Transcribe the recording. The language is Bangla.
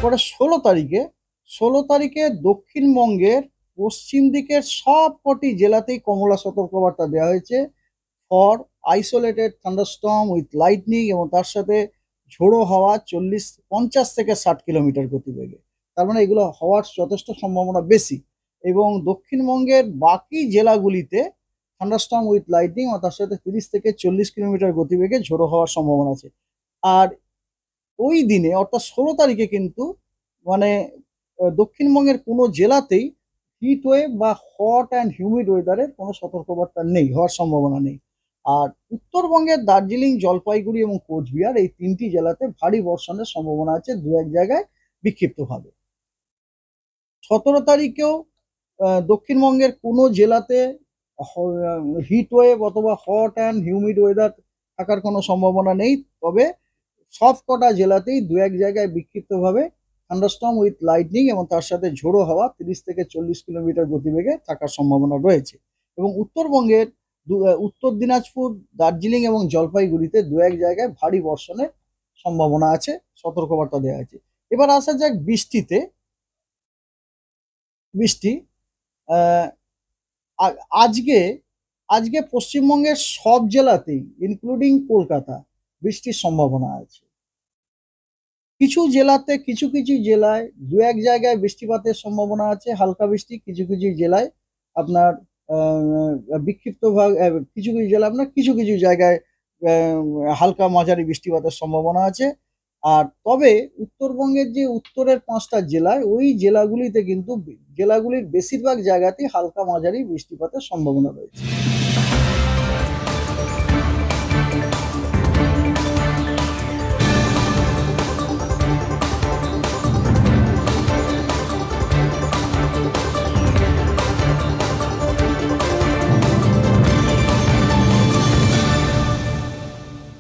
এরপরে 16 তারিখে দক্ষিণবঙ্গের পশ্চিম দিকের সবকটি জেলাতেই কমলা সতর্কবার্তা দেওয়া হয়েছে for isolated thunderstorm with lightning, এবং তার সাথে ঝোড়ো হাওয়া 50 থেকে 60 কিলোমিটার গতিবেগে। তার মানে এগুলো হওয়ার যথেষ্ট সম্ভাবনা বেশি। এবং দক্ষিণবঙ্গের বাকি জেলাগুলিতে থান্ডারস্টর্ম উইথ লাইটনিং ও তার সাথে 30 থেকে 40 কিলোমিটার গতিবেগে ঝোড়ো হওয়ার সম্ভাবনা আছে। আর ওই দিনে অর্থাৎ 16 তারিখে কিন্তু মানে দক্ষিণবঙ্গের কোনো জেলাতেই হিট ওয়েভ বা হট অ্যান্ড হিউমিড ওয়েদারের কোনো সতর্কবার্তা নেই, হওয়ার সম্ভাবনা নেই। আর উত্তরবঙ্গের দার্জিলিং, জলপাইগুড়ি এবং কোচবিহার এই তিনটি জেলাতে ভারী বর্ষণের সম্ভাবনা আছে দু এক জায়গায় বিক্ষিপ্তভাবে। 17 তারিখেও দক্ষিণবঙ্গের কোনো জেলাতে হিট ওয়েভ অথবা হট অ্যান্ড হিউমিড ওয়েদার থাকার কোনো সম্ভাবনা নেই। তবে সব কটা জেলাতেই দু এক জায়গায় বিক্ষিপ্তভাবে থান্ডারস্টর্ম উইথ লাইটনিং এবং তার সাথে ঝোড়ো হাওয়া 30 থেকে 40 কিলোমিটার গতিবেগে থাকার সম্ভাবনা রয়েছে। এবং উত্তরবঙ্গের উত্তর দিনাজপুর, দার্জিলিং এবং জলপাইগুড়িতে দু এক জায়গায় ভারী বর্ষণের সম্ভাবনা আছে, সতর্কবার্তা দেওয়া আছে। এবার আসা যাক বৃষ্টিতে। বৃষ্টি আহ, আজকে আজকে পশ্চিমবঙ্গের সব জেলাতেই ইনক্লুডিং কলকাতা বৃষ্টির সম্ভাবনা আছে। কিছু জেলাতে, কিছু কিছু জেলায় দু এক জায়গায় বৃষ্টিপাতের সম্ভাবনা আছে, হালকা বৃষ্টি। কিছু কিছু জেলায় আপনার বিক্ষিপ্ত ভাগ, কিছু কিছু জেলা আপনার কিছু কিছু জায়গায় হালকা মাঝারি বৃষ্টিপাতের সম্ভাবনা আছে। আর তবে উত্তরবঙ্গের যে উত্তরের 5টা জেলায়, ওই জেলাগুলিতে কিন্তু জেলাগুলির বেশিরভাগ জায়গাতেই হালকা মাঝারি বৃষ্টিপাতের সম্ভাবনা রয়েছে।